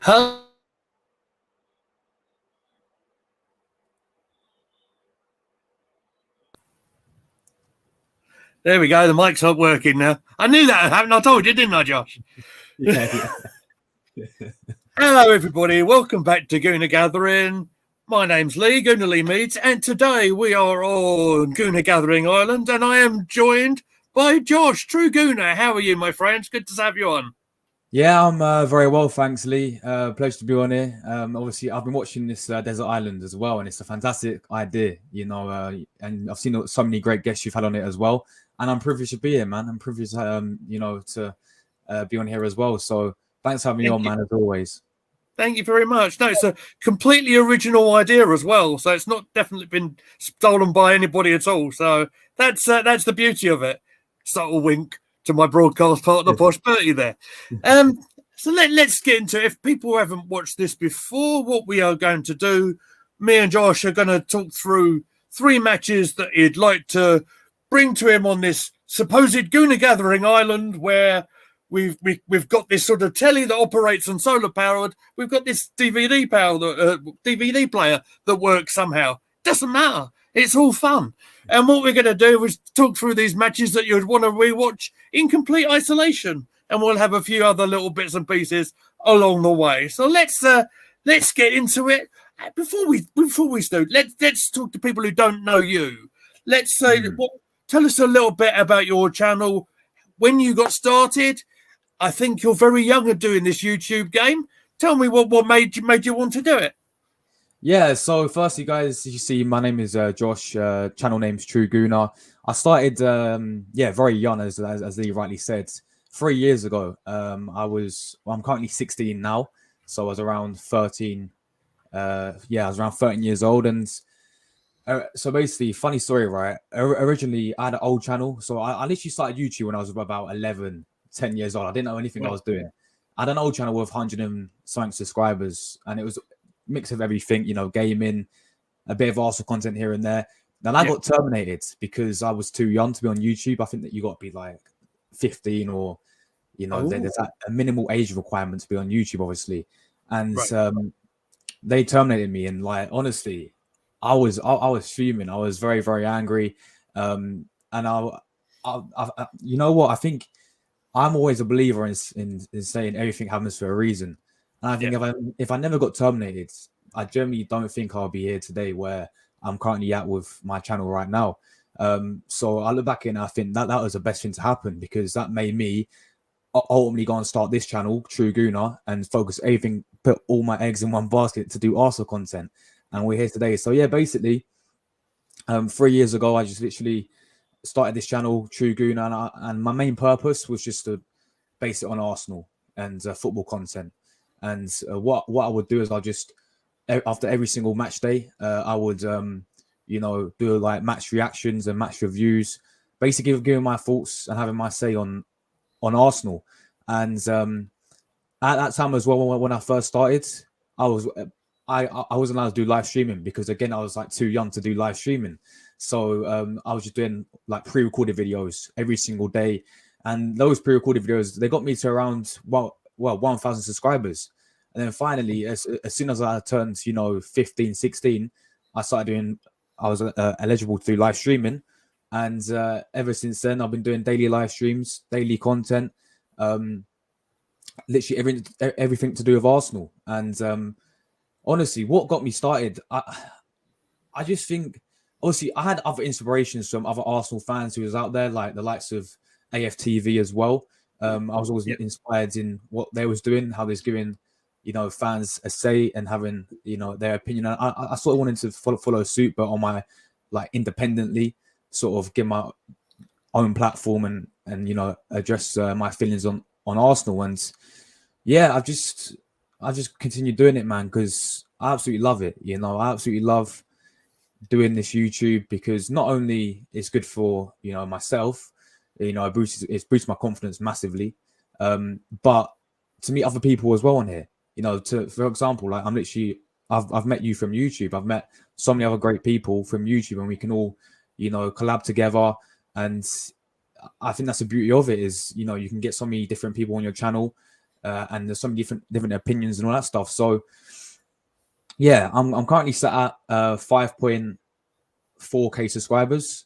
Huh? There we go. The mic's not working now. I knew that happened. I told you, didn't I, Josh? Yeah. Hello, everybody. Welcome back to Gooner Gathering. My name's Lee, Gooner Lee Meads, and today we are on Gooner Gathering Island, and I am joined by Josh, True Gooner. How are you, my friends? Good to have you on. Yeah, I'm very well, thanks, Lee. Pleasure to be on here. Obviously, I've been watching this desert island as well, and it's a fantastic idea, and I've seen so many great guests you've had on it as well. And I'm privileged to be here, man. I'm privileged, to be on here as well. So thanks for having me on, man, as always. Thank you very much. No, it's a completely original idea as well, so it's not definitely been stolen by anybody at all. So that's the beauty of it. Subtle wink to my broadcast partner, Posh Bertie there. So let's get into it. If people haven't watched this before, what we are going to do, me and Josh are going to talk through 3 matches that he'd like to bring to him on this supposed Gooner Gathering Island where we've got this sort of telly that operates on solar powered. We've got this DVD player that works somehow. Doesn't matter. It's all fun. And what we're going to do is talk through these matches that you'd want to rewatch in complete isolation, and we'll have a few other little bits and pieces along the way. So let's get into it. Before we start, let's talk to people who don't know you. Let's say, tell us a little bit about your channel, when you got started. I think you're very young at doing this YouTube game. Tell me what made you want to do it. Yeah, so firstly, guys, as you see, my name is Josh. Channel name's True Gooner. I started, very young, as Lee rightly said, 3 years ago. I'm currently 16 now, so I was around 13. I was around 13 years old, and so basically, funny story, right? Originally, I had an old channel, so I literally started YouTube when I was about 11, 10 years old. I didn't know anything I was doing. I had an old channel with 100 and something subscribers, and it was a mix of everything, gaming, a bit of Arsenal content here and there. Then I got terminated because I was too young to be on YouTube. I think that you got to be like 15 or, there's a minimal age requirement to be on YouTube, obviously. And they terminated me, and like, honestly, I was fuming. I was very, very angry. And I you know what? I think I'm always a believer in saying everything happens for a reason. And I think if I never got terminated, I generally don't think I'll be here today where I'm currently at with my channel right now. So I look back and I think that was the best thing to happen, because that made me ultimately go and start this channel, True Gooner, and focus everything, put all my eggs in one basket to do Arsenal content. And we're here today. So yeah, basically, 3 years ago, I just literally started this channel, True Gooner, and my main purpose was just to base it on Arsenal and football content. And what I would do is I'll just, after every single match day, I would do like match reactions and match reviews, basically giving my thoughts and having my say on Arsenal. And at that time as well, when I first started, I wasn't allowed to do live streaming because, again, I was like too young to do live streaming. So I was just doing like pre-recorded videos every single day, and those pre-recorded videos, they got me to around 1,000 subscribers. And then finally, as soon as I turned 15, 16, I was eligible to do live streaming, and ever since then I've been doing daily live streams, daily content, literally everything to do with Arsenal. And honestly, what got me started, I just think, obviously, I had other inspirations from other Arsenal fans who was out there, like the likes of AFTV as well. I was always inspired in what they was doing, how they're giving, fans a say and having, their opinion. I sort of wanted to follow suit, but on my, like, independently, sort of give my own platform and address my feelings on Arsenal. And yeah, I just continue doing it, man, because I absolutely love it. I absolutely love doing this YouTube, because not only it's good for myself, it boosts my confidence massively, but to meet other people as well on here. For example, like I've met you from YouTube. I've met so many other great people from YouTube, and we can all collab together. And I think that's the beauty of it, is you can get so many different people on your channel, and there's so many different opinions and all that stuff. So yeah, I'm currently set at 5.4K subscribers.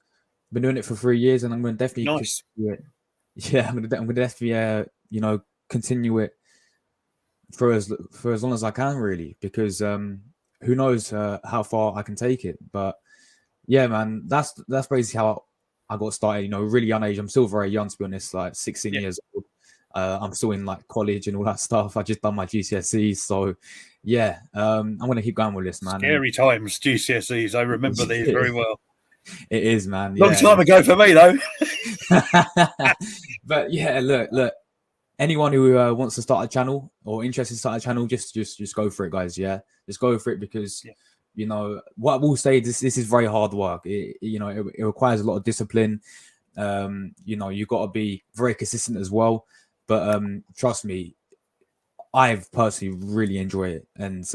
Been doing it for 3 years, and I'm going to definitely Nice. continue it. Yeah, I'm going to definitely continue it for as long as I can, really, because who knows how far I can take it. But yeah, man, that's basically how I got started. Really young age. I'm still very young, to be honest. Like 16 years old. I'm still in like college and all that stuff. I just done my GCSEs, so yeah, I'm gonna keep going with this, man. Scary times, GCSEs. I remember these very well. It is, man. Long time ago for me, though. But yeah, look. Anyone who wants to start a channel or interested in start a channel, just go for it, guys. Yeah, just go for it, because what I will say, this is very hard work. It requires a lot of discipline. You've got to be very consistent as well. But trust me, I've personally really enjoyed it, and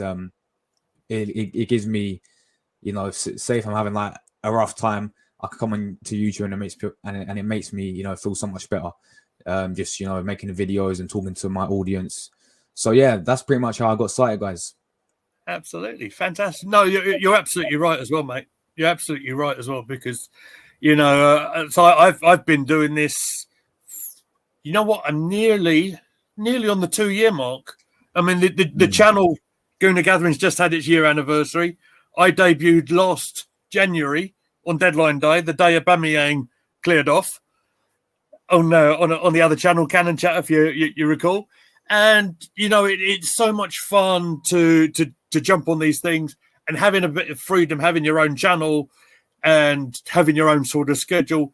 it gives me, say if I'm having like a rough time, I can come on to YouTube, and it makes me feel so much better. Just making the videos and talking to my audience. So yeah, that's pretty much how I got started, guys. Absolutely fantastic. No, you're absolutely right as well, mate. You're absolutely right as well, because so I've been doing this. You know what? I'm nearly on the 2-year mark. I mean, the channel Gooner Gathering's just had its year anniversary. I debuted last January on deadline day, the day Aubameyang cleared off. On the other channel, Cannon Chat, if you recall. And it's so much fun to jump on these things, and having a bit of freedom, having your own channel and having your own sort of schedule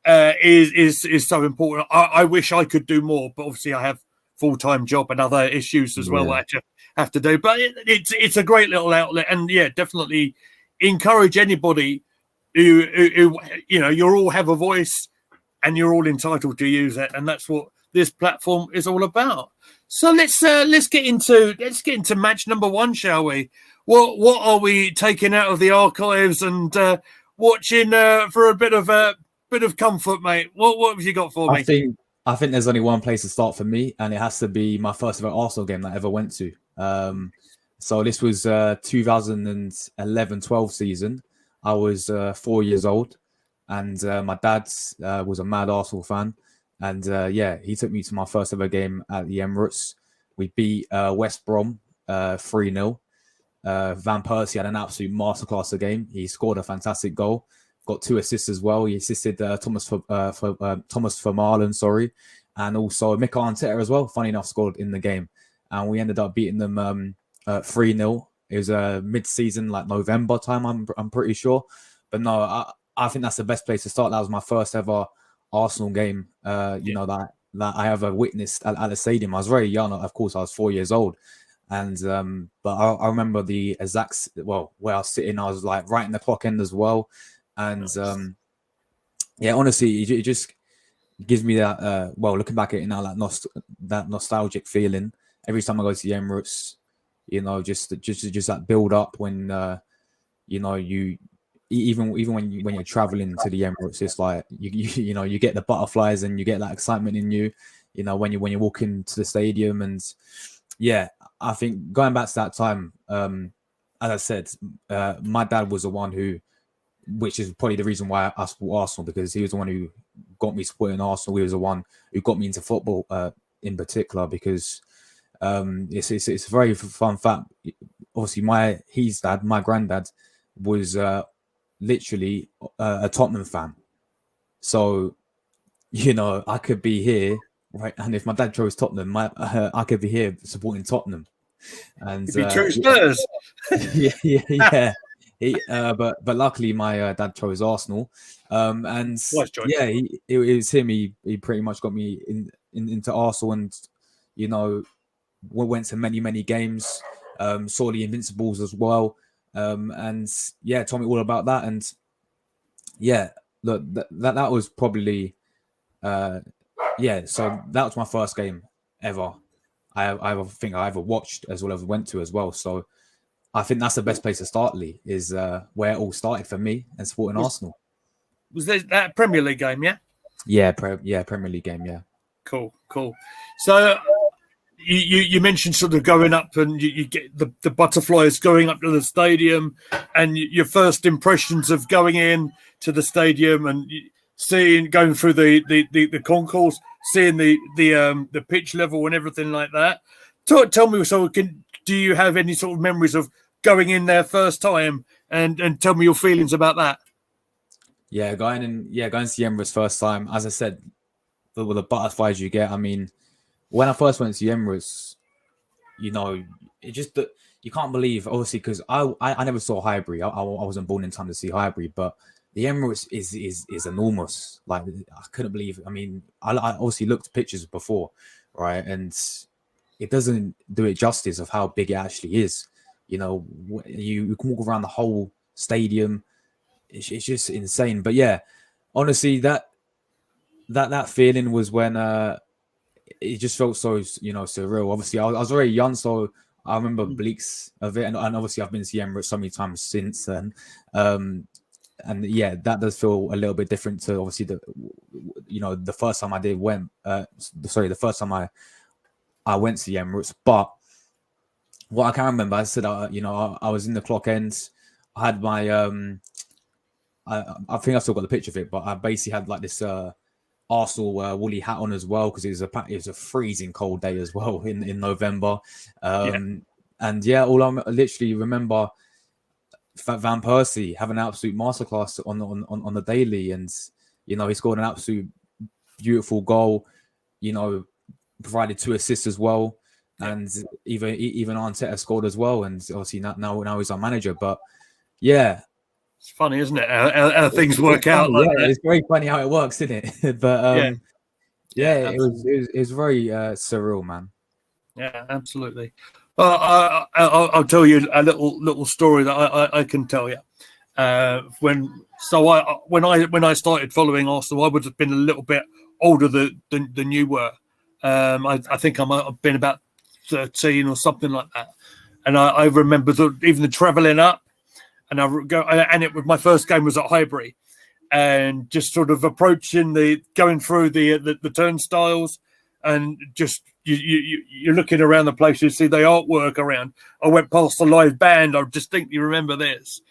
is so important. I wish I could do more, but obviously I have full-time job and other issues as well that I have to do. But it's a great little outlet, and yeah, definitely encourage anybody who you all have a voice, and you're all entitled to use it, and that's what this platform is all about. So let's get into match number 1, shall we? What are we taking out of the archives and watching for a bit of comfort, mate? What have you got for me? I think there's only one place to start for me, and it has to be my first ever Arsenal game that I ever went to. So this was 2011-12 season. I was 4 years old. And my dad was a mad Arsenal fan. And he took me to my first ever game at the Emirates. We beat West Brom 3-0. Van Persie had an absolute masterclass of game. He scored a fantastic goal. Got 2 assists as well. He assisted Thomas Vermaelen, sorry. And also Mikel Arteta as well, funny enough, scored in the game. And we ended up beating them 3-0. It was mid-season, like November time, I'm pretty sure. But no, I think that's the best place to start. That was my first ever Arsenal game, that I ever witnessed at the stadium. I was very young, of course. I was 4 years old, and but I remember the exact where I was sitting. I was like right in the clock end as well, and honestly, it just gives me that. Looking back at it now, that nostalgic feeling every time I go to the Emirates. Just that build up when you. Even when you're traveling to the Emirates, it's like you get the butterflies and you get that excitement in you. When you walk into the stadium, and yeah, I think going back to that time, as I said, my dad was the one which is probably the reason why I support Arsenal, because he was the one who got me supporting Arsenal. He was the one who got me into football in particular, because it's a very fun fact. Obviously, my granddad was literally a Tottenham fan, so I could be here, right? And if my dad chose Tottenham, I could be here supporting Tottenham. And if you chose Spurs, yeah. But luckily my dad chose Arsenal, and yeah, it was him. He pretty much got me into Arsenal, and we went to many games, saw the Invincibles as well. And yeah, told me all about that. And yeah, look, that was probably so that was my first game ever. I think I ever watched as well as went to as well. So I think that's the best place to start, Lee, is where it all started for me and supporting Arsenal. Was there that Premier League game? Yeah. Yeah, Premier League game. Yeah. Cool. So you mentioned sort of going up and you get the butterflies going up to the stadium, and your first impressions of going in to the stadium and seeing going through the concourse, seeing the pitch level and everything like that. Tell me, so do you have any sort of memories of going in there first time, and tell me your feelings about that? Going to the Emirates first time. As I said, the butterflies you get. I mean, when I first went to the Emirates, it just that you can't believe, obviously, because I never saw Highbury. I wasn't born in time to see Highbury, but the Emirates is enormous. Like, I couldn't believe it. I mean, I obviously looked at pictures before, right, and it doesn't do it justice of how big it actually is. You can walk around the whole stadium. It's just insane. But yeah, honestly, that feeling was when it just felt so surreal. Obviously, I was very young, so I remember bleaks of it, and obviously I've been to Emirates so many times since then. And yeah, that does feel a little bit different to obviously the first time the first time I went to the Emirates. But what I can remember, I said, I was in the clock end. I had my I think I still got the picture of it, but I basically had like this Arsenal woolly hat on as well, because it was a freezing cold day as well in November. And yeah, all I literally remember Van Persie having an absolute masterclass on the daily, and he scored an absolute beautiful goal. Provided 2 assists as well, and even Arteta scored as well, and obviously now he's our manager. But yeah, it's funny, isn't it? How things work out. Funny, it's very funny how it works, isn't it? But it was very surreal, man. Yeah, absolutely. I'll tell you a little story that I can tell you. When I started following Arsenal, I would have been a little bit older than you were. I think I might have been about 13 or something like that. And I remember even the travelling up, and it was my first game was at Highbury, and just sort of approaching going through the turnstiles, and just you're looking around the place, you see the artwork around. I went past the live band. I distinctly remember this,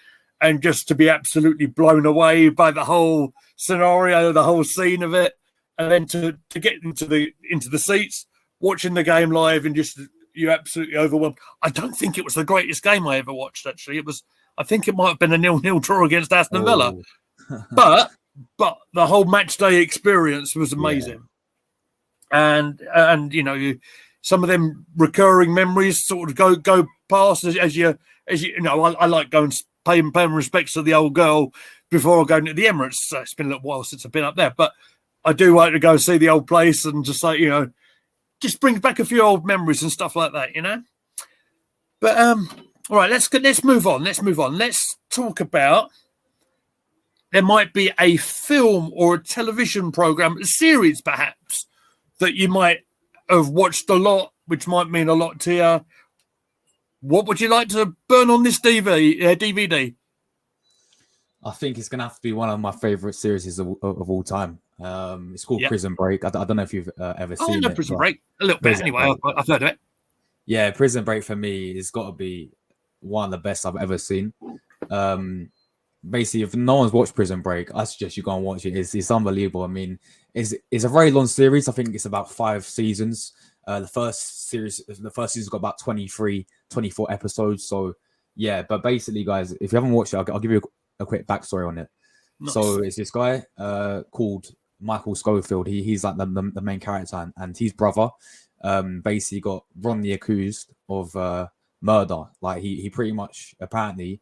and just to be absolutely blown away by the whole scenario, the whole scene of it, and then to get into the seats, watching the game live, and just you're absolutely overwhelmed. I don't think it was the greatest game I ever watched. Actually, I think it might have been a 0-0 draw against Aston Villa, but the whole match day experience was amazing. Yeah. And some of them recurring memories sort of go past as you I like going paying respects to the old girl before going to the Emirates. So it's been a little while since I've been up there, but I do like to go see the old place and just like just brings back a few old memories and stuff like that, But all right, let's move on. Let's talk about, there might be a film or a television program, a series perhaps, that you might have watched a lot, which might mean a lot to you. What would you like to burn on this DVD? I think it's going to have to be one of my favorite series of all time. It's called Prison Break. I don't know if you've ever seen it. Prison Break. A little bit anyway. I've heard of it. Yeah, Prison Break for me has got to be one of the best I've ever seen. Basically, if no one's watched Prison Break, I suggest you go and watch it. It's unbelievable. I mean, it's a very long series. I think it's about 5 seasons. The first season's got about 23, 24 episodes. So yeah, but basically, guys, if you haven't watched it, I'll give you a quick backstory on it. Nice. So it's this guy called Michael Scofield. He's like the main character, and his brother basically got wrongly accused of murder. Like he pretty much apparently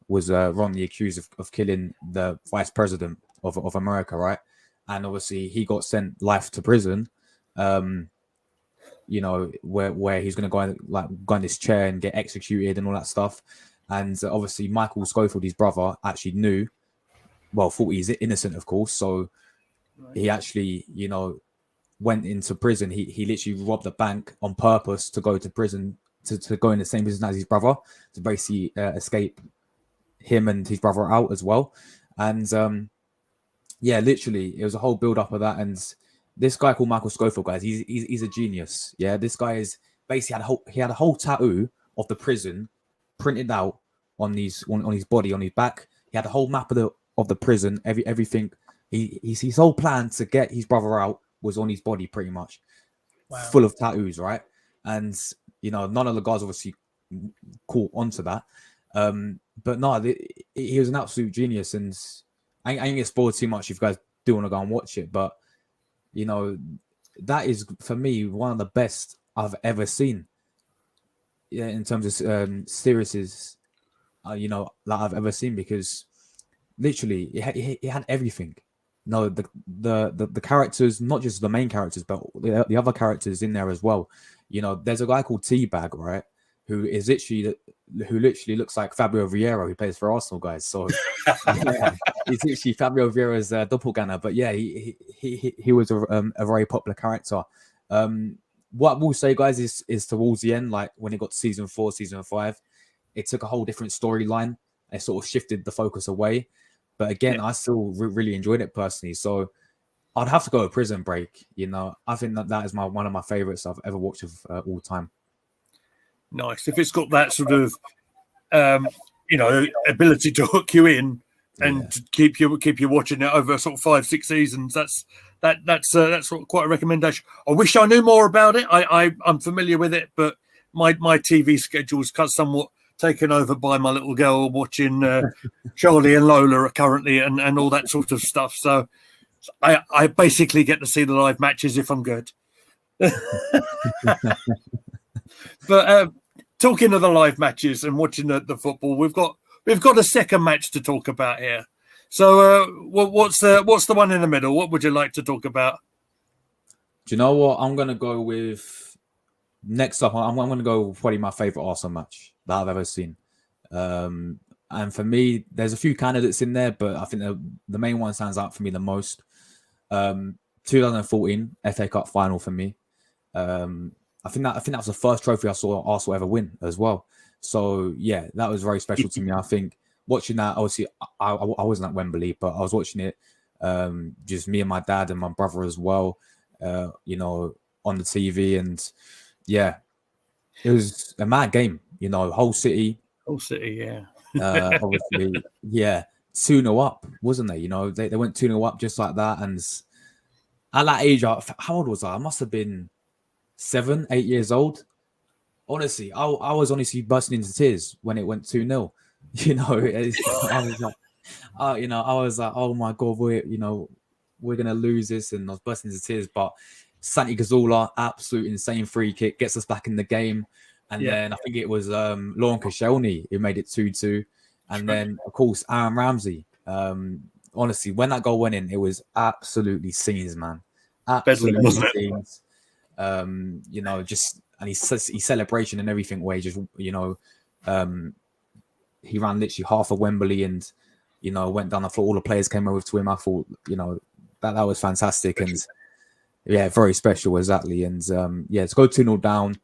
was wrongly accused of killing the vice president of America, right? And obviously he got sent life to prison. Where he's gonna go in this chair and get executed and all that stuff. And obviously Michael Scofield, his brother, actually thought he's innocent, of course. So he actually, went into prison. He literally robbed a bank on purpose to go to prison, to go in the same prison as his brother, to basically escape him and his brother out as well. And literally it was a whole build up of that. And this guy called Michael Scofield, guys, he's a genius. Yeah, this guy is basically had a whole tattoo of the prison printed out on his body, on his back. He had a whole map of the prison, everything. His whole plan to get his brother out was on his body, pretty much, full of tattoos, right? And none of the guys obviously caught onto that. But no, he was an absolute genius, and I ain't get spoiled too much if you guys do want to go and watch it. But that is for me one of the best I've ever seen. Yeah, in terms of series, that I've ever seen, because literally it had everything. No, the characters, not just the main characters, but the other characters in there as well. There's a guy called Teabag, right? Who literally looks like Fabio Vieira, who plays for Arsenal, guys. So yeah, he's literally Fabio Vieira's doppelganger. But yeah, he was a very popular character. What we'll say, guys, is towards the end, like when it got to season 4, season 5, it took a whole different storyline. It sort of shifted the focus away. But again, I still really enjoyed it personally. So I'd have to go with Prison Break. I think that is one of my favorites I've ever watched of all time. Nice. If it's got that sort of, ability to hook you in and to keep you watching it over sort of 5-6 seasons, that's quite a recommendation. I wish I knew more about it. I'm familiar with it, but my TV schedule's somewhat taken over by my little girl watching Charlie and Lola currently and all that sort of stuff. So I basically get to see the live matches if I'm good. But talking of the live matches and watching the football, we've got a second match to talk about here. So what's the one in the middle? What would you like to talk about? Do you know what? I'm going to go with next up. I'm going to go with probably my favorite Arsenal match that I've ever seen. And for me, there's a few candidates in there, but I think the main one stands out for me the most. 2014 FA Cup final for me. I think that was the first trophy I saw Arsenal ever win as well. So yeah, that was very special to me. I think watching that, obviously, I wasn't at Wembley, but I was watching it, just me and my dad and my brother as well, on the TV, and yeah, it was a mad game. Whole city, yeah. Obviously, yeah, 2-0 up, wasn't they? They went 2-0 up just like that, and at that age, how old was I? I must have been 7, 8 years old. Honestly, I was honestly bursting into tears when it went 2-0. I was like, oh my God, we're gonna lose this, and I was bursting into tears. But Santi Cazorla, absolute insane free kick, gets us back in the game. And then I think it was Lauren Koscielny who made it 2-2. And then, of course, Aaron Ramsey. Honestly, when that goal went in, it was absolutely scenes, man. Absolutely scenes. And his celebration and everything, where he just, he ran literally half of Wembley and, went down. I thought all the players came over to him. I thought, that was fantastic. And yeah, very special, exactly. And to go 2-0 down,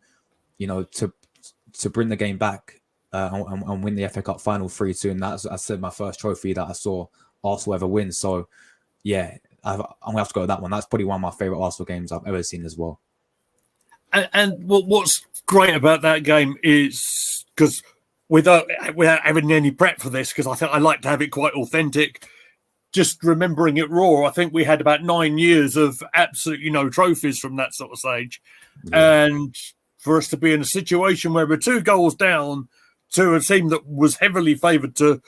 to bring the game back and win the FA Cup final 3-2. And that's, I said, my first trophy that I saw Arsenal ever win. So yeah, I'm gonna have to go with that one. That's probably one of my favorite Arsenal games I've ever seen as well. And what's great about that game is, because without having any prep for this, because I think I like to have it quite authentic, just remembering it raw, I think we had about 9 years of absolutely no trophies from that sort of stage. Yeah. And for us to be in a situation where we're 2 goals down to a team that was heavily favoured to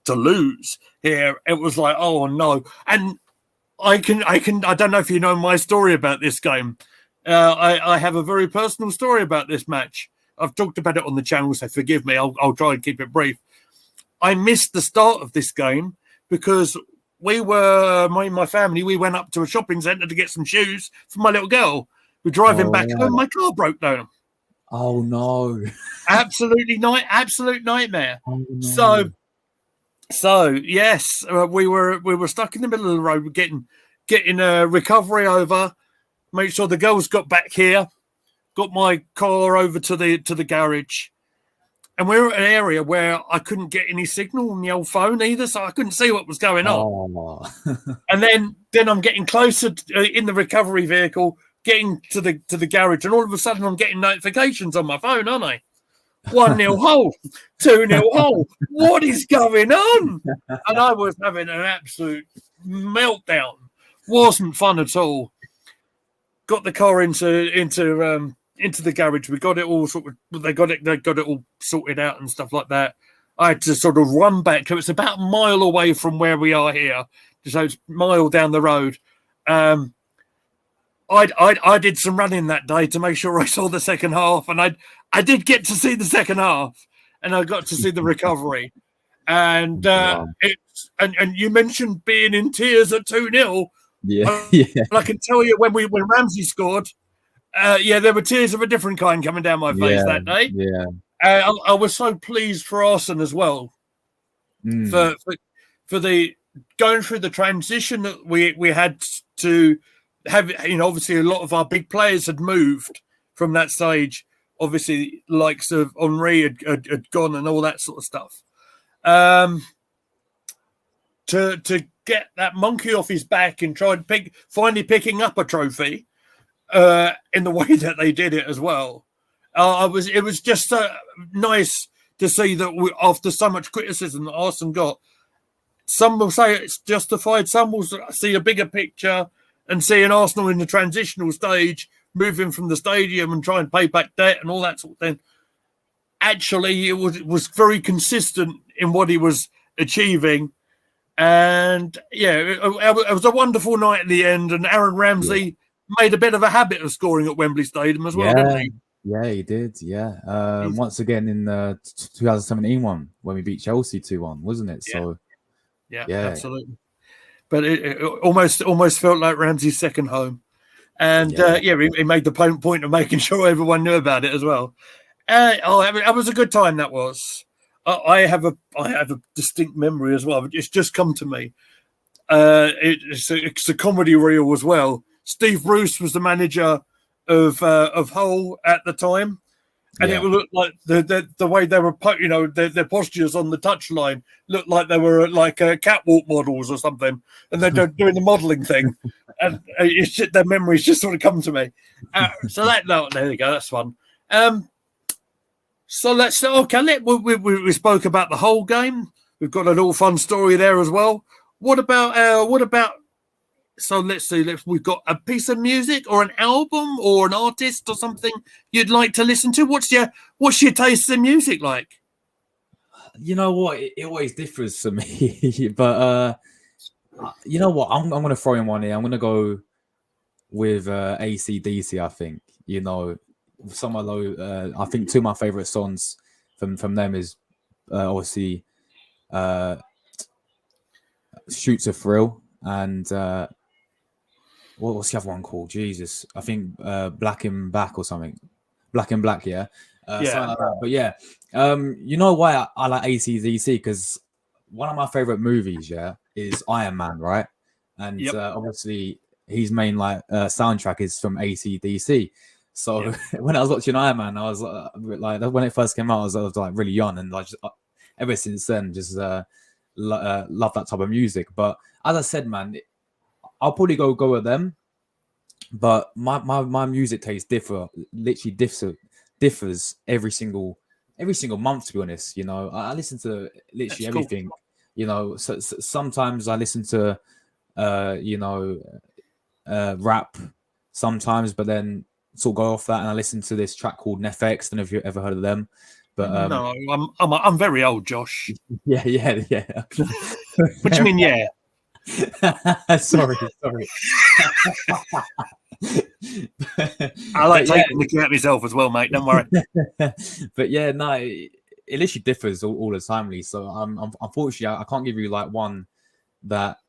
lose here, it was like, oh no. And I don't know if you know my story about this game. I have a very personal story about this match. I've talked about it on the channel, so forgive me. I'll try and keep it brief. I missed the start of this game because my family, we went up to a shopping centre to get some shoes for my little girl. We're driving back home, my car broke down. Oh no! Absolute nightmare. Oh, no. So yes, we were stuck in the middle of the road, getting a recovery over. Make sure the girls got back here, got my car over to the garage, and we were at an area where I couldn't get any signal on the old phone either, so I couldn't see what was going on. Oh. And then I'm getting closer in the recovery vehicle, getting to the garage, and all of a sudden I'm getting notifications on my phone, aren't I? 1-0 hole, 2-0 hole. What is going on? And I was having an absolute meltdown. Wasn't fun at all. Got the car into the garage. We got it all they got it all sorted out and stuff like that. I had to sort of run back. It's about a mile away from where we are here, so it's a mile down the road. I did some running that day to make sure I saw the second half, and I did get to see the second half, and I got to see the recovery. And and you mentioned being in tears at 2-0. Yeah, I can tell you when Ramsey scored, there were tears of a different kind coming down my face that day. Yeah, I was so pleased for Arsenal as well for the going through the transition that we had to have. Obviously a lot of our big players had moved from that stage. Obviously, likes of Henri had gone and all that sort of stuff. To get that monkey off his back and try and finally picking up a trophy in the way that they did it as well. It was just nice to see that after so much criticism that Arsenal got, some will say it's justified, some will see a bigger picture and see an Arsenal in the transitional stage, moving from the stadium and try and pay back debt and all that sort of thing. Actually, it was very consistent in what he was achieving. And it was a wonderful night at the end. And Aaron Ramsey made a bit of a habit of scoring at Wembley Stadium as well, didn't he? Yeah, he did. Yeah. Once again in the 2017 one when we beat Chelsea 2-1, wasn't it? Yeah. So yeah, absolutely. But it almost felt like Ramsey's second home. And he made the point of making sure everyone knew about it as well. It was a good time. That was. I have a distinct memory as well. It's just come to me. It's a comedy reel as well. Steve Bruce was the manager of Hull at the time, and it looked like the way they were, their postures on the touchline looked like they were like catwalk models or something, and they're doing the modelling thing, and their memories just sort of come to me. There you go. That's fun. So we spoke about the whole game. We've got a little fun story there as well. What about? So let's see. We've got a piece of music or an album or an artist or something you'd like to listen to. What's your taste in music like? You know what? It always differs for me, but you know what? I'm going to throw in one here. I'm going to go with AC/DC. I think some of those. I think two of my favorite songs from them is obviously "Shoots a Thrill" and what's the other one called? Jesus, I think "Black and Back" or something. Black and Black, yeah. Something like that. But yeah, you know why I like AC/DC? Because one of my favorite movies, is Iron Man, right? And obviously his main soundtrack is from AC/DC. So when I was watching Iron Man, I was like when it first came out, I was like really young, and ever since then, just love that type of music. But as I said, man, I'll probably go with them. But my music taste literally differs every single month. To be honest, I listen to literally everything. Cool. So sometimes I listen to rap sometimes, but then sort of go off that and I listen to this track called Nefx. Don't know if you've ever heard of them, but no, I'm very old, Josh. Yeah. What do you mean? Yeah. sorry. I like looking at myself as well, mate. Don't worry. But yeah, no, it literally differs all the time. So unfortunately, I can't give you one that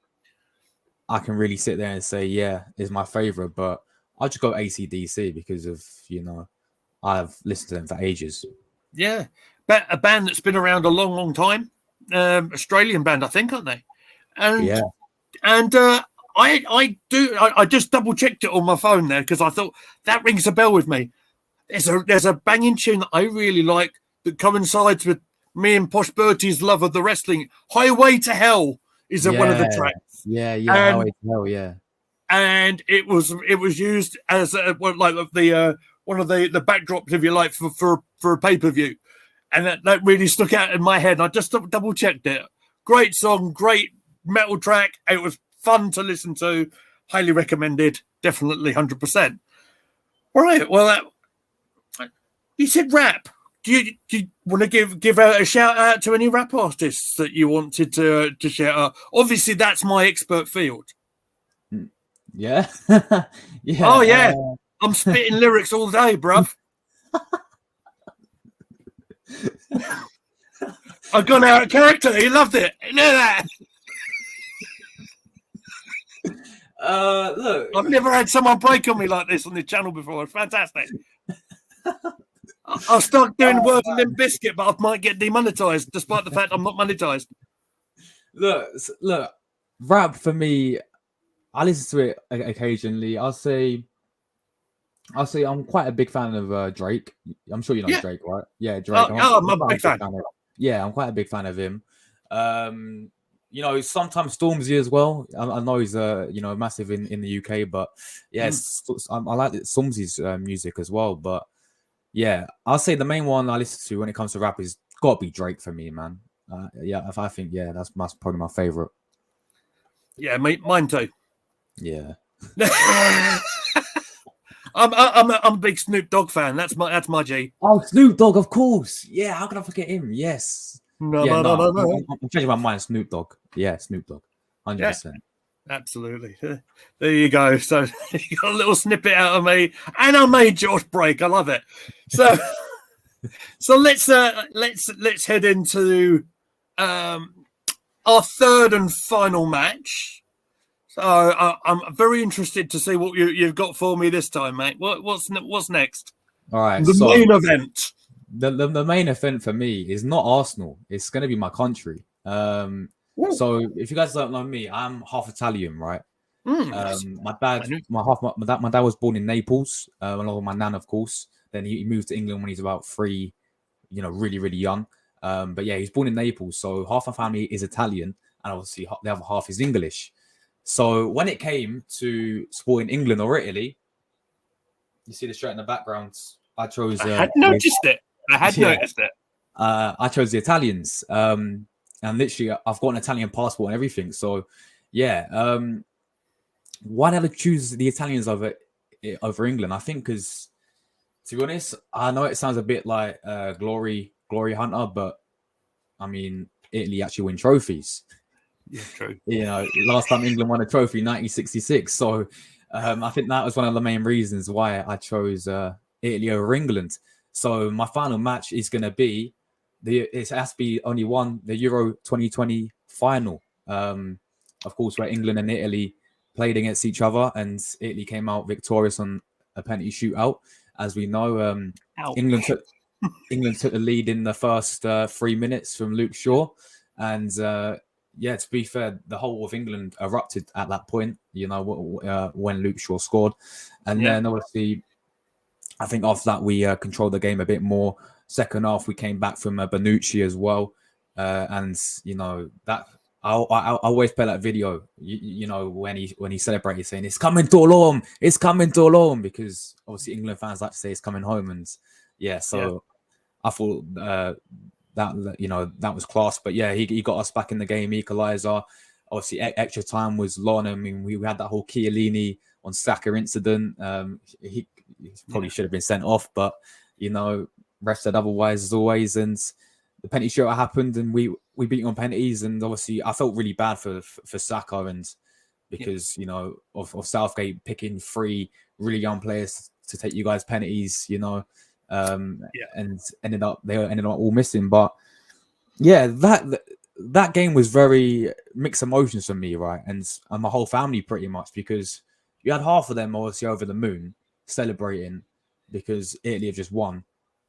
I can really sit there and say, is my favorite. But I'll just go AC/DC because of I've listened to them for ages. Yeah, but a band that's been around a long time, Australian band, I think, aren't they? And I just double checked it on my phone there because I thought that rings a bell with me. There's a banging tune that I really like that coincides with me and Posh Bertie's love of the wrestling. Highway to Hell is one of the tracks. Yeah, And, Highway to Hell, yeah. And it was used as one of the backdrops, if you like, for a pay-per-view. And that really stuck out in my head. I just double-checked it. Great song, great metal track. It was fun to listen to. Highly recommended. Definitely 100%. All right. Well, you said rap. Do you want to give out a shout out to any rap artists that you wanted to shout out? Obviously, that's my expert field. Yeah. Yeah. Oh, yeah. I'm spitting lyrics all day, bruv. I've gone out of character. He loved it. You know that? Look, I've never had someone break on me like this on this channel before. It's fantastic. I'll start doing words of Limp Biscuit, but I might get demonetized, despite the fact I'm not monetized. Look, rap for me, I listen to it occasionally. I'll say I'm quite a big fan of Drake. I'm sure you know Drake, right? Yeah, Drake. I'm a big fan. I'm quite a big fan of him. You know, sometimes Stormzy as well. I know he's massive in the UK, but yes, I like Stormzy's music as well. But yeah, I'll say the main one I listen to when it comes to rap is got to be Drake for me, man. I think that's probably my favorite. Yeah, mine too. Yeah. I'm a big Snoop Dogg fan. That's my G. Oh, Snoop Dogg, of course. Yeah, how can I forget him? Yes. No. I'm changing my mind. Snoop Dogg. Yeah, Snoop Dogg. 100%. Absolutely. There you go. So you got a little snippet out of me, and I made Josh break. I love it. So let's head into our third and final match. So I'm very interested to see what you've got for me this time, mate. What's next? All right. The main event. The main event for me is not Arsenal. It's going to be my country. So if you guys don't know me, I'm half Italian, right? My dad was born in Naples, along with my nan, of course. Then he moved to England when he's about 3, really, really young. But yeah, he's born in Naples. So half my family is Italian, and obviously the other half is English. So when it came to supporting England or Italy, you see the shirt in the background. I chose. I had noticed it. I chose the Italians, and literally, I've got an Italian passport and everything. So, yeah. Why did I choose the Italians over England? I think because, to be honest, I know it sounds a bit like glory hunter, but I mean, Italy actually win trophies. Yeah, true. Last time England won a trophy, 1966. So I think that was one of the main reasons why I chose Italy over England. So my final match is going to be it has to be only one, the Euro 2020 final. Of course, where England and Italy played against each other, and Italy came out victorious on a penalty shootout. As we know, England took the lead in the first 3 minutes from Luke Shaw, and to be fair, the whole of England erupted at that point. When Luke Shaw scored, and then obviously, I think after that we controlled the game a bit more. Second half, we came back from Bonucci as well, and that I always play that video. When he celebrated, saying "It's coming to Rome, it's coming to Rome," because obviously England fans like to say it's coming home, and I thought that was class. But yeah, he got us back in the game, equaliser. Obviously, extra time was long. I mean, we had that whole Chiellini on Saka incident. He probably should have been sent off, but ref said otherwise as always. And the penalty shootout happened, and we beat on penalties. And obviously, I felt really bad for Saka, and because of Southgate picking 3 really young players to take you guys penalties, and they ended up all missing. But yeah, that game was very mixed emotions for me, right? And my whole family pretty much, because you had half of them obviously over the moon celebrating because Italy have just won.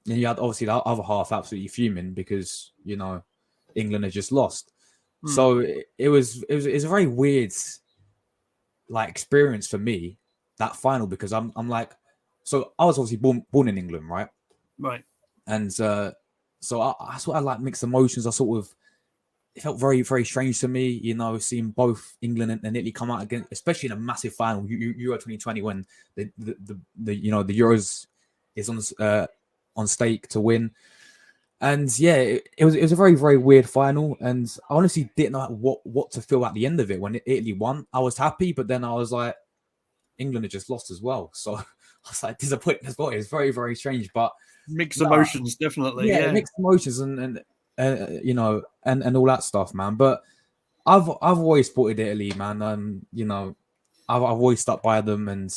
And you had obviously the other half absolutely fuming because, England had just lost. So it was a very weird experience for me, that final, because I'm like, so I was obviously born in England, right? Right. And so So I sort of like mixed emotions. It felt very, very strange to me, seeing both England and Italy come out again, especially in a massive final, Euro 2020, when the the Euros is on stake to win. And yeah, it was a very, very weird final, and I honestly didn't know what to feel at the end of it. When Italy won, I was happy, but then I was like, England had just lost as well, so I was like disappointed as well. It was very, very strange, but mixed emotions, definitely. Yeah, mixed emotions and and all that stuff, man. But I've always supported Italy, man. I've always stuck by them, and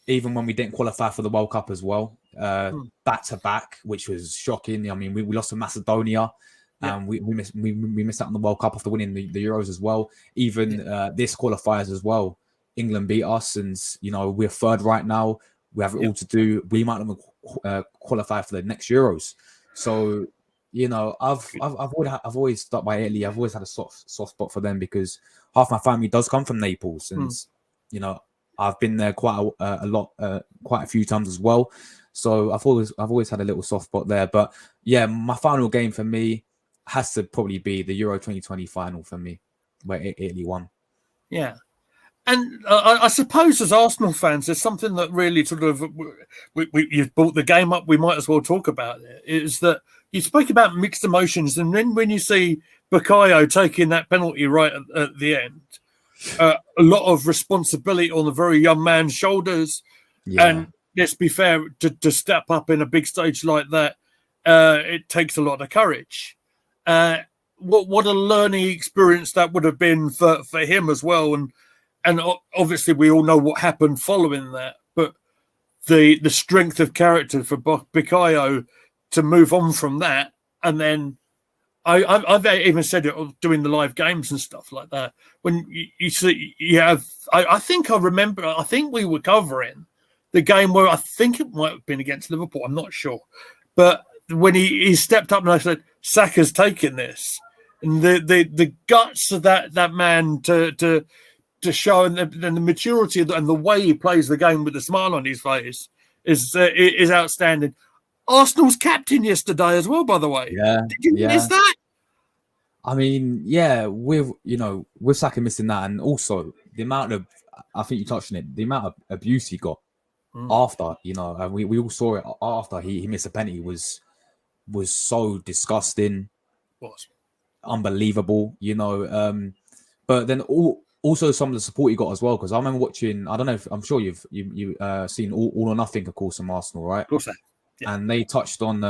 even when we didn't qualify for the World Cup as well, back to back, which was shocking. I mean, we lost to Macedonia. We missed out on the World Cup after winning the Euros as well. Even this qualifiers as well. England beat us, and we're third right now. We have it all to do. We might not qualify for the next Euros. So I've always stuck by Italy. I've always had a soft spot for them because half my family does come from Naples, and I've been there quite a lot, quite a few times as well. So I've always had a little soft spot there. But yeah, my final game for me has to probably be the Euro 2020 final for me, where Italy won. Yeah. And I suppose as Arsenal fans, there's something that really sort of, you've brought the game up, we might as well talk about it, is that you spoke about mixed emotions. And then when you see Bukayo taking that penalty right at the end, a lot of responsibility on the very young man's shoulders. Yeah. And let's be fair, to step up in a big stage like that, it takes a lot of courage. What a learning experience that would have been for him as well. And obviously, we all know what happened following that. But the strength of character for Bukayo to move on from that, and then I've even said it doing the live games and stuff like that. When you see, you have, I think I remember. I think we were covering the game where I think it might have been against Liverpool. I'm not sure, but when he stepped up and I said, "Saka's taking this," and the guts of that man to show and the maturity and the way he plays the game with a smile on his face is outstanding. Arsenal's captain yesterday as well, by the way. Yeah. Did you miss that? I mean, yeah, with Saka missing that, and also the amount of, I think you touched on it, the amount of abuse he got after, and we all saw it after he missed a penalty was so disgusting, unbelievable, but then also some of the support he got as well, because I remember watching, I don't know if, I'm sure you've seen all or Nothing, of course, from Arsenal, right? Of course. Yeah. And they touched on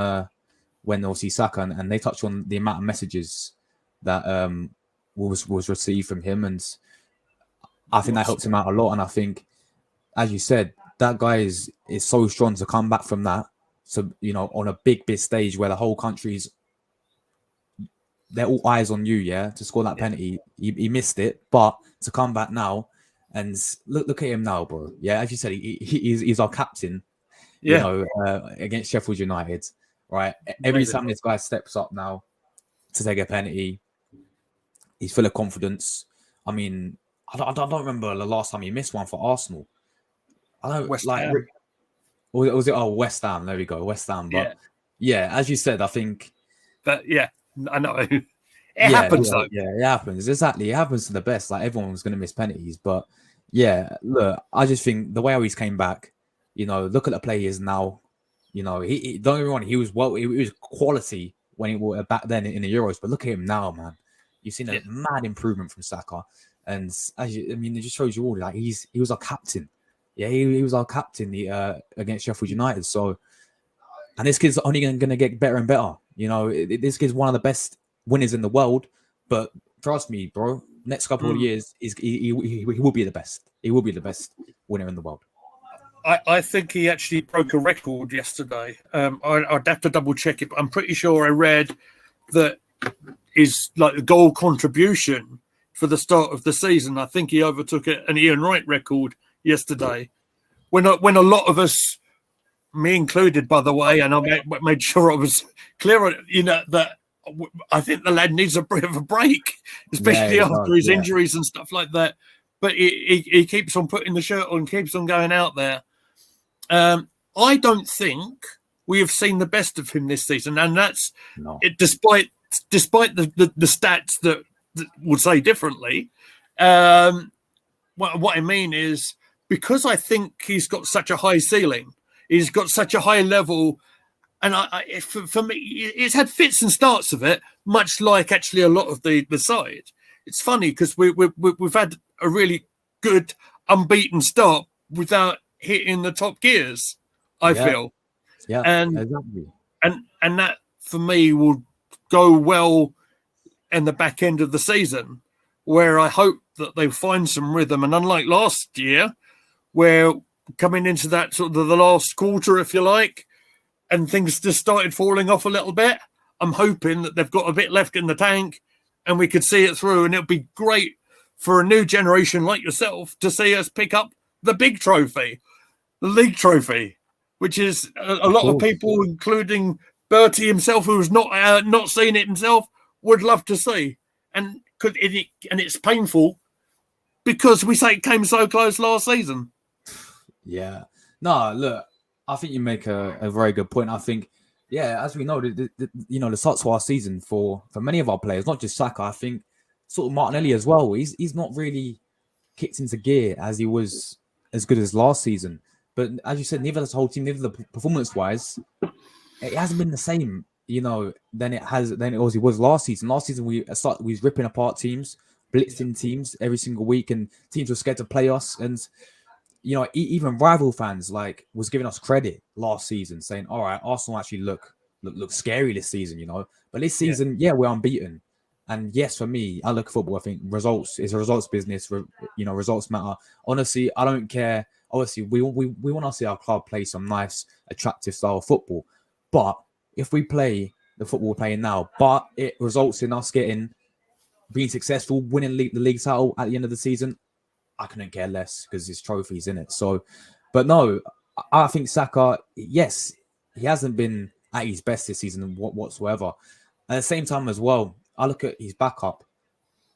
when obviously Saka, and they touched on the amount of messages that was received from him, and I think that helped him out a lot. And I think, as you said, that guy is so strong to come back from that. So on a big stage where the whole country's, they're all eyes on you, to score that penalty. He missed it, but to come back now and look at him now, bro. Yeah, as you said, he's our captain. Against Sheffield United, right? Every time this guy steps up now to take a penalty, he's full of confidence. I mean, I don't remember the last time he missed one for Arsenal. I don't West Ham. Or was it? Oh, West Ham. There we go, West Ham. But yeah, as you said, I think. But I know it happens. Though. Yeah, it happens. Exactly, it happens to the best. Like everyone's going to miss penalties, but yeah, look, I just think the way how he's came back. Look at the player he is now. He don't get me wrong, he was quality when he was back then in the Euros, but look at him now, man. You've seen a mad improvement from Saka, and it just shows you all like he was our captain. Yeah, he was our captain against Sheffield United. So, and this kid's only going to get better and better. This kid's one of the best winners in the world. But trust me, bro, next couple of years he will be the best. He will be the best winner in the world. I think he actually broke a record yesterday. I'd have to double check it, but I'm pretty sure I read that is like the goal contribution for the start of the season. I think he overtook an Ian Wright record yesterday. When a lot of us, me included, by the way, and I made sure I was clear on that I think the lad needs a bit of a break, especially after his injuries and stuff like that. But he keeps on putting the shirt on, keeps on going out there. I don't think we have seen the best of him this season, and that's No. it. Despite the stats that would say differently. What I mean is because I think he's got such a high ceiling, he's got such a high level, and for me, it's had fits and starts of it, much like actually a lot of the side. It's funny because we've had a really good unbeaten start without hitting the top gears. I feel, and exactly. and that for me will go well in the back end of the season, where I hope that they find some rhythm. And unlike last year, where coming into that sort of the last quarter, if you like, and things just started falling off a little bit, I'm hoping that they've got a bit left in the tank and we could see it through. And it'll be great for a new generation like yourself to see us pick up the big trophy, the league trophy, which is a lot of people, including Bertie himself, who's not seen it himself, would love to see. And it's painful because we say it came so close last season. Yeah. No, look, I think you make a very good point. I think, as we know, the start to our season for many of our players, not just Saka, I think sort of Martinelli as well. He's not really kicked into gear as he was as good as last season. But as you said, neither the whole team, neither the performance-wise, it hasn't been the same, than it was last season. Last season, we was ripping apart teams, blitzing teams every single week, and teams were scared to play us. And even rival fans was giving us credit last season, saying, "All right, Arsenal actually look scary this season," But this season, we're unbeaten. And yes, for me, I look at football. I think results is a results business. Results matter. Honestly, I don't care. Obviously, we want to see our club play some nice, attractive style of football. But if we play the football we're playing now, but it results in us being successful, winning the league title at the end of the season, I couldn't care less because there's trophies in it. So, but no, I think Saka, yes, he hasn't been at his best this season whatsoever. At the same time as well, I look at his backup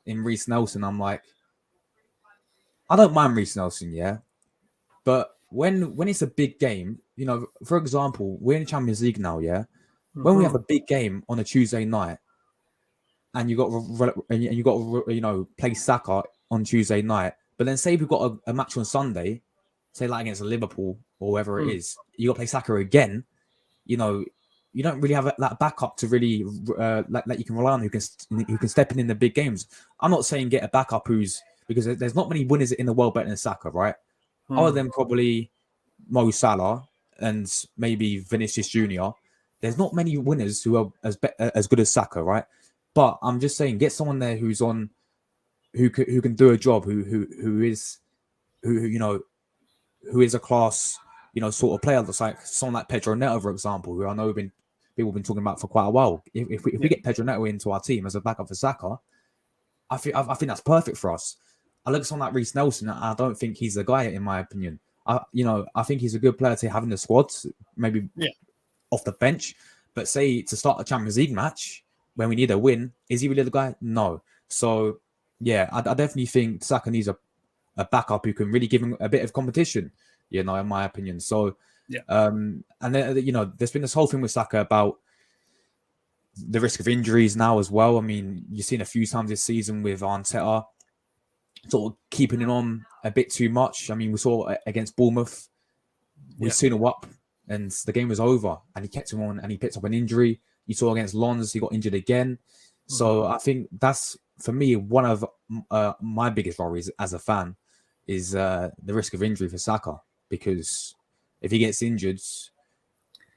in Reece Nelson. I'm like, I don't mind Reece Nelson, but when it's a big game, for example, we're in Champions League now, When we have a big game on a Tuesday night, and you got play Saka on Tuesday night, but then say we've got a match on Sunday, say like against Liverpool or whoever it is, you got to play Saka again. You don't really have that backup to really that you can rely on who can step in the big games. I'm not saying get a backup because there's not many winners in the world better than Saka, right? Other than probably Mo Salah and maybe Vinicius Junior. There's not many winners who are as good as Saka, right? But I'm just saying, get someone there who can do a job, who is a class, sort of player. That's like someone like Pedro Neto, for example, who I know people have been talking about for quite a while. If we get Pedro Neto into our team as a backup for Saka, I think that's perfect for us. I look at someone like Reece Nelson. I don't think he's the guy, in my opinion. I think he's a good player to have in the squad, maybe off the bench. But say to start a Champions League match when we need a win, is he really the guy? No. So I definitely think Saka needs a backup who can really give him a bit of competition. In my opinion. So and then there's been this whole thing with Saka about the risk of injuries now as well. I mean, you've seen a few times this season with Arteta sort of keeping it on a bit too much. I mean, we saw against Bournemouth, we soon up and the game was over and he kept him on and he picked up an injury. You saw against Lons, he got injured again. So I think that's, for me, one of my biggest worries as a fan is the risk of injury for Saka, because if he gets injured,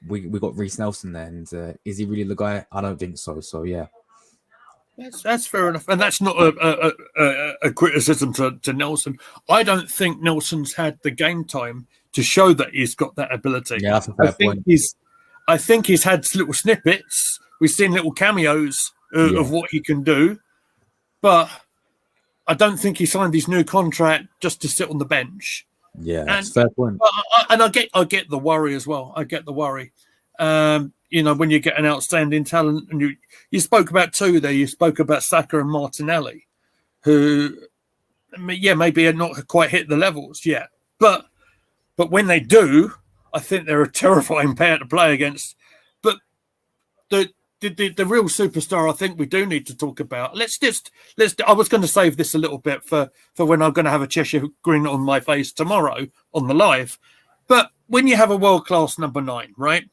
we got Reece Nelson there, and is he really the guy? I don't think so. So that's fair enough, and that's not a criticism to Nelson. I don't think Nelson's had the game time to show that he's got that ability. Yeah, that's a fair point. I think he's had little snippets. We've seen little cameos of what he can do, but I don't think he signed his new contract just to sit on the bench. Yeah, that's a fair point. And I get the worry as well. I get the worry. When you get an outstanding talent, and you spoke about two there. You spoke about Saka and Martinelli, who, maybe are not quite hit the levels yet, but when they do, I think they're a terrifying pair to play against. But the real superstar I think we do need to talk about. I was going to save this a little bit for when I'm going to have a Cheshire grin on my face tomorrow on the live. But when you have a world-class number 9, right?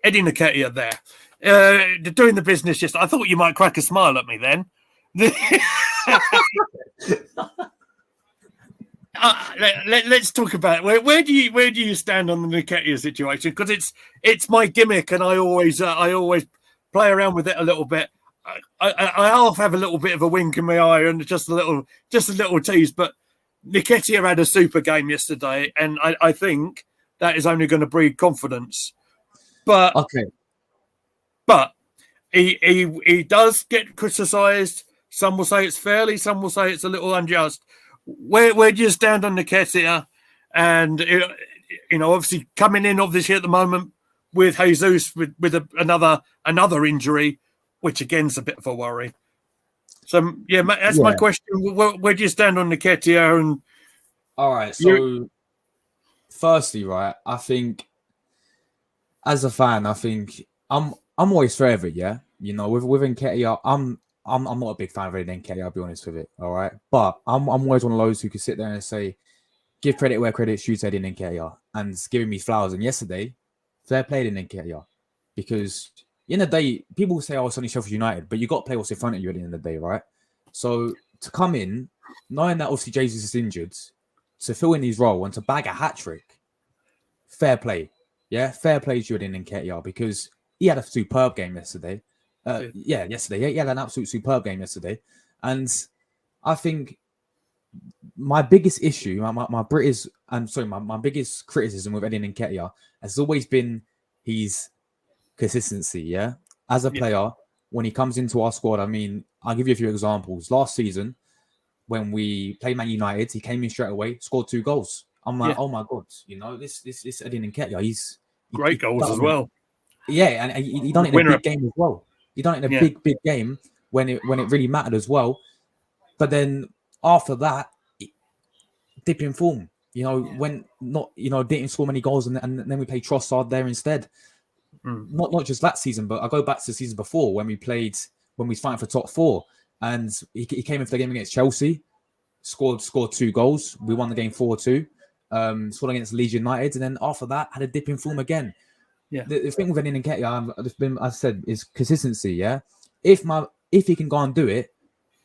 Eddie Nketiah there, doing the business. Just I thought you might crack a smile at me then. Let's talk about it. Where do you stand on the Nketiah situation? Because it's my gimmick, and I always play around with it a little bit. I half have a little bit of a wink in my eye and just a little tease. But Nketiah had a super game yesterday, and I think that is only going to breed confidence. But okay, but he does get criticised. Some will say it's fairly, some will say it's a little unjust. Where do you stand on Nketiah? And obviously coming in at the moment with Jesus with another injury, which again's a bit of a worry. So that's my question. Where do you stand on Nketiah? And all right, so firstly, right, I think as a fan, I think I'm always fair of it, yeah. With Nketiah, I'm not a big fan of Nketiah, I'll be honest with it. All right. But I'm always one of those who can sit there and say, give credit where credit's due to Eddie Nketiah, and giving me flowers. And yesterday, fair play to Nketiah. Because in the day, people say, it's only Sheffield United, but you got to play what's in front of you at the end of the day, right? So to come in, knowing that obviously Jesus is injured, to fill in his role and to bag a hat-trick, fair play. Yeah, fair play to Eddie Nketiah, because he had a superb game yesterday. Yesterday. He had an absolute superb game yesterday. And I think my biggest issue, my biggest criticism with Eddie Nketiah has always been his consistency, yeah? As a player, when he comes into our squad, I mean, I'll give you a few examples. Last season, when we played Man United, he came in straight away, scored 2 goals. I'm like, oh my God, this Eddie Nketiah, he's great goals as well. Yeah, and he done it in a big game as well. He done it in a big game when it really mattered as well. But then after that, dip in form. When not, didn't score many goals, and then we played Trossard there instead. Not just that season, but I go back to the season before when we was fighting for top 4, and he came into the game against Chelsea, scored 2 goals. We won the game 4-2. Scored against Leeds United, and then after that had a dip in form again. Yeah. The thing with Eddie Nketiah, I said, is consistency. Yeah, if he can go and do it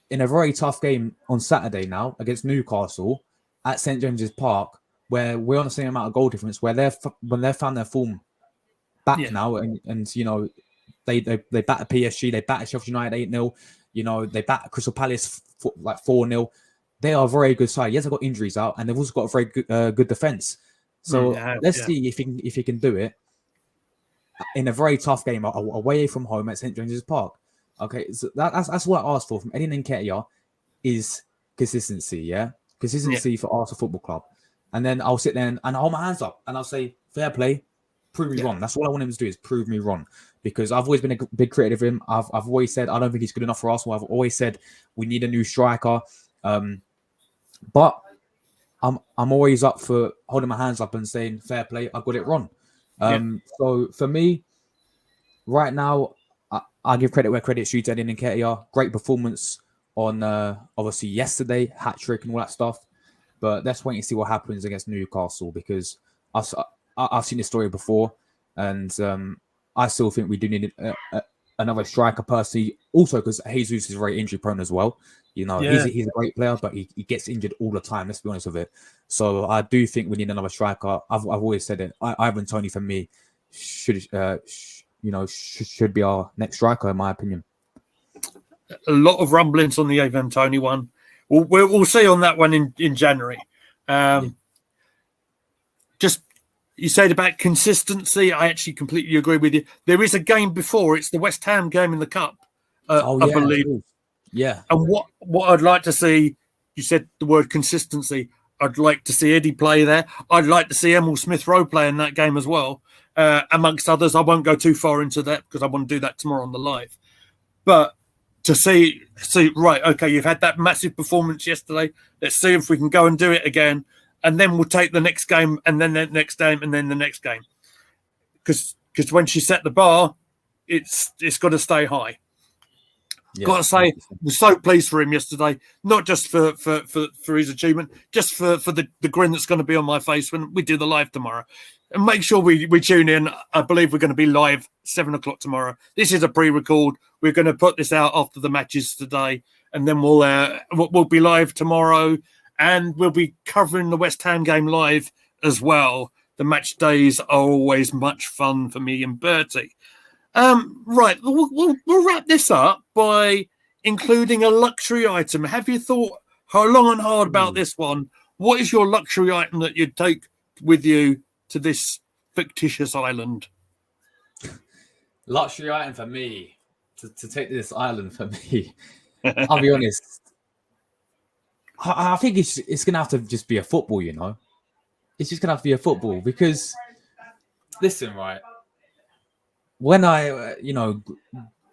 in a very tough game on Saturday now against Newcastle at St James's Park, where we're on the same amount of goal difference, when they've found their form back now, and they batter PSG, they batter Sheffield United 8-0. They batter Crystal Palace 4-0. They are a very good side. Yes, they've got injuries out, and they've also got a very good defense. So let's see if he can do it in a very tough game away from home at St James's Park. Okay, so that's what I asked for from Eddie Nketiah is consistency. Yeah, consistency for Arsenal Football Club. And then I'll sit there and hold my hands up and I'll say, fair play, prove me wrong. That's all I want him to do, is prove me wrong. Because I've always been a big critic of him. I've always said I don't think he's good enough for Arsenal. I've always said we need a new striker. But I'm always up for holding my hands up and saying, fair play, I got it wrong. So for me, right now, I give credit where credit's due to Eddie Nketiah. Great performance on obviously yesterday, hat-trick and all that stuff. But let's wait and see what happens against Newcastle, because I've seen this story before, and I still think we do need another striker personally. Also, because Jesus is very injury prone as well. He's a great player, but he gets injured all the time. Let's be honest with it. So I do think we need another striker. I've always said it. Ivan Toney for me should be our next striker, in my opinion. A lot of rumblings on the Ivan Toney one. We'll see on that one in January. Just you said about consistency. I actually completely agree with you. There is a game before. It's the West Ham game in the Cup. I believe. Yeah. And what I'd like to see, you said the word consistency. I'd like to see Eddie play there. I'd like to see Emil Smith-Rowe play in that game as well, amongst others. I won't go too far into that because I want to do that tomorrow on the live. But to see, right, okay, you've had that massive performance yesterday. Let's see if we can go and do it again. and then we'll take the next game, and then the next game, and then the next game. Because when she set the bar, it's got to stay high. Yeah, Got to say, I'm so pleased for him yesterday. Not just for his achievement, just for the grin that's going to be on my face when we do the live tomorrow. And make sure we tune in. I believe we're going to be live 7:00 tomorrow. This is a pre-record. We're going to put this out after the matches today, and then we'll be live tomorrow, and we'll be covering the West Ham game live as well. The match days are always much fun for me and Bertie. Right, we'll wrap this up by including a luxury item. Have you thought long and hard about this one? What is your luxury item that you'd take with you to this fictitious island? Luxury item for me to take to this island for me. I'll be honest. I think it's gonna have to just be a football. You know, it's just gonna have to be a football because listen, right. When I,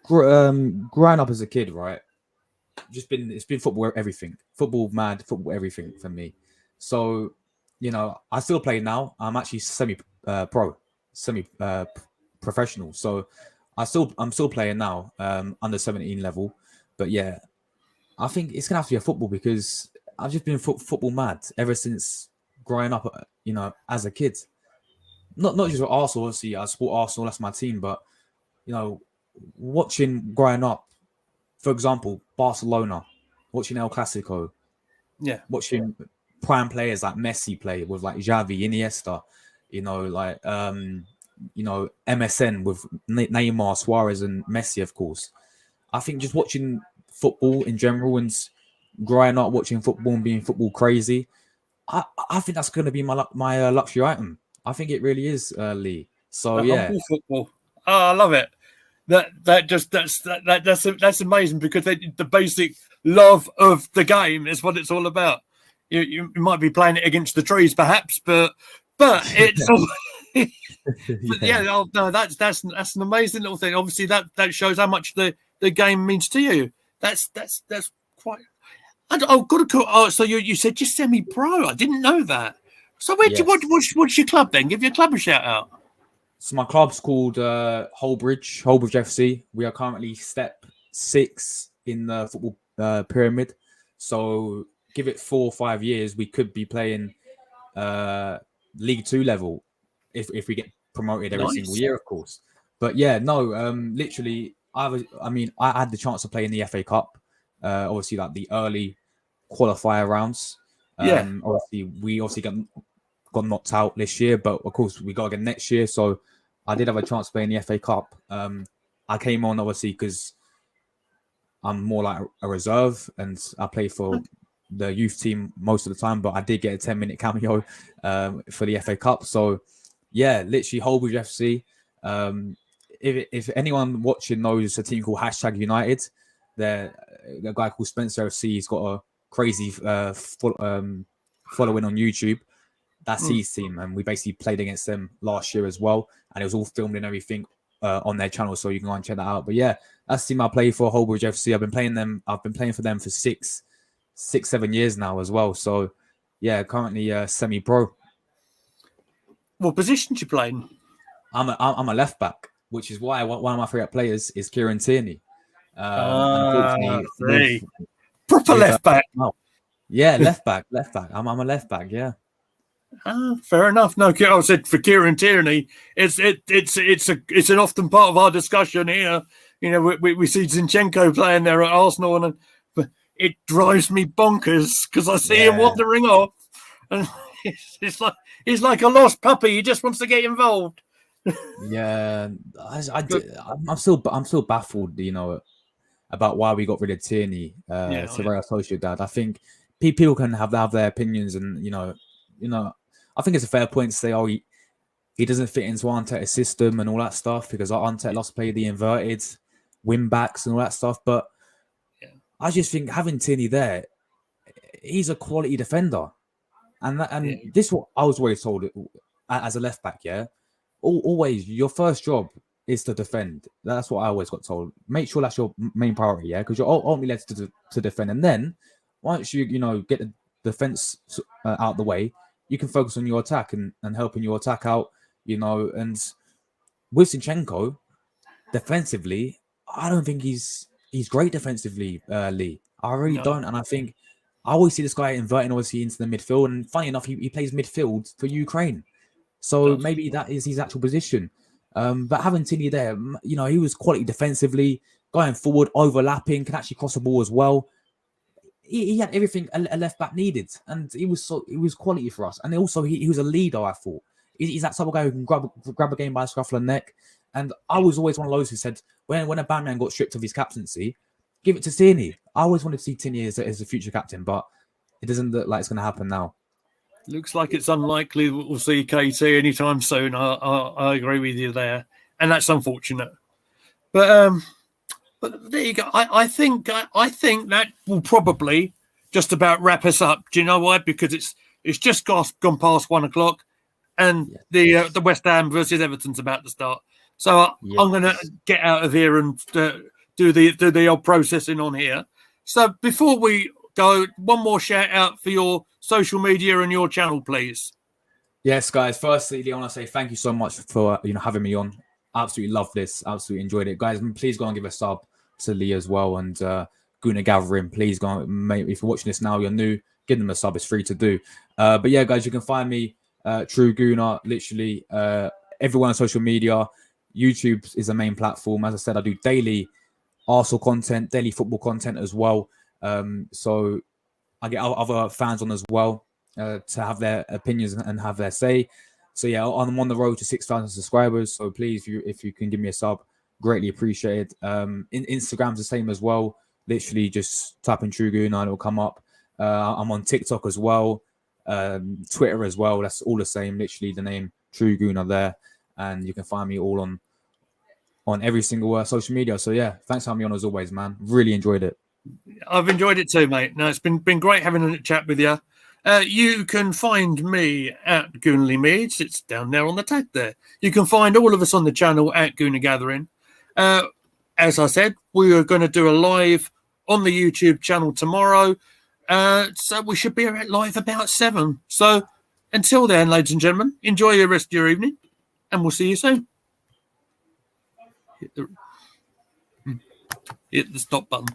growing up as a kid, right, it's been football everything, football mad, football everything for me. So, I still play now. I'm actually professional. So, I'm still playing now, under 17 level. But yeah, I think it's gonna have to be a football because I've just been football mad ever since growing up, as a kid. Not just with Arsenal, obviously, I support Arsenal, that's my team, but, watching growing up, for example, Barcelona, watching El Clasico, watching prime players like Messi play with like Xavi, Iniesta, MSN with Neymar, Suarez, and Messi, of course. I think just watching football in general and growing up watching football and being football crazy, I think that's going to be my luxury item. I think it really is, Lee. So yeah, football. Oh, I love it. That's amazing because the basic love of the game is what it's all about. You might be playing it against the trees, perhaps, but it's. That's an amazing little thing. Obviously, that shows how much the game means to you. That's quite. I've got to. Oh, so you said you're semi-pro. I didn't know that. So what's your club then? Give your club a shout out. So my club's called Holbridge FC. We are currently step 6 in the football pyramid. So give it 4 or 5 years, we could be playing League 2 level if we get promoted every single year, of course. But yeah, no, literally, I had the chance to play in the FA Cup. Obviously, like the early qualifier rounds. Obviously, we got knocked out this year, but of course we got again next year. So I did have a chance to play in the FA Cup. I came on obviously because I'm more like a reserve and I play for the youth team most of the time, but I did get a 10-minute cameo for the FA Cup. So yeah, literally Holbridge FC. If anyone watching knows a team called #United, a guy called Spencer FC, he's got a crazy following on YouTube. That's his team, and we basically played against them last year as well, and it was all filmed and everything on their channel, so you can go and check that out. But yeah, that's the team I play for, Holbridge FC. I've been playing for them for 6-7 years now as well. So yeah, currently semi-pro. What position do you play in? I'm a left back, which is why one of my favorite players is Kieran Tierney. Unfortunately, proper left back. Yeah, left back. I'm a left back. Yeah. Fair enough. No, I said for Kieran Tierney, it's an often part of our discussion here. We see Zinchenko playing there at Arsenal, and it drives me bonkers because I see him wandering off, and he's like a lost puppy. He just wants to get involved. Yeah, I'm still baffled. About why we got rid of Tierney to Real Sociedad. I think people can have their opinions, and I think it's a fair point to say, he doesn't fit into Arteta's system and all that stuff because Arteta loves to play the inverted wing backs and all that stuff. But I just think having Tierney there, he's a quality defender, and this is what I was always told as a left back. Yeah, always your first job is to defend. That's what I always got told. Make sure that's your main priority, yeah, because you're ultimately led to defend. And then once you get the defense out of the way, you can focus on your attack and helping your attack out, you know. And with Zinchenko, defensively, I don't think he's great defensively, Lee. I really No. don't. And I think I always see this guy inverting obviously into the midfield. And funny enough, he plays midfield for Ukraine. So maybe that is his actual position. But having Tilly there, you know, he was quality defensively, going forward, overlapping, can actually cross the ball as well. He had everything a left back needed, and he was quality for us. And also he was a leader. I thought he's that type of guy who can grab a game by the scruff of the neck. And I was always one of those who said when a bandman got stripped of his captaincy, give it to Tierney. I always wanted to see Tierney as a future captain, but it doesn't look like it's going to happen now. Looks like it's unlikely we'll see KT anytime soon. I agree with you there, and that's unfortunate. But there you go. I think that will probably just about wrap us up. Do you know why? Because it's just gone past 1 o'clock, and the West Ham versus Everton's about to start. So I'm going to get out of here and do the old processing on here. So before we go, one more shout out for your social media and your channel, please. Yes, guys. Firstly, I want to say thank you so much for having me on. Absolutely love this. Absolutely enjoyed it, guys. Please go and give a sub to Lee as well, and Gooner Gathering. Please go. If you're watching this now, you're new, give them a sub. It's free to do. But yeah, guys, you can find me True Gooner literally everyone on social media. YouTube is the main platform. As I said, I do daily Arsenal content, daily football content as well. So I get other fans on as well to have their opinions and have their say. So yeah, I'm on the road to 6,000 subscribers. So please, if you can give me a sub, greatly appreciated. Instagram's the same as well. Literally just type in True Gooner and it'll come up. I'm on TikTok as well, Twitter as well. That's all the same. Literally the name True Gooner there, and you can find me all on every single social media. So yeah, thanks for having me on as always, man. Really enjoyed it. I've enjoyed it too, mate. No, it's been great having a chat with you. You can find me at Goonly Meads. It's down there on the tag there. You can find all of us on the channel at Gooner Gathering. As I said, we are going to do a live on the YouTube channel tomorrow. So we should be live about 7. So until then, ladies and gentlemen, enjoy the rest of your evening, and we'll see you soon. Hit the stop button.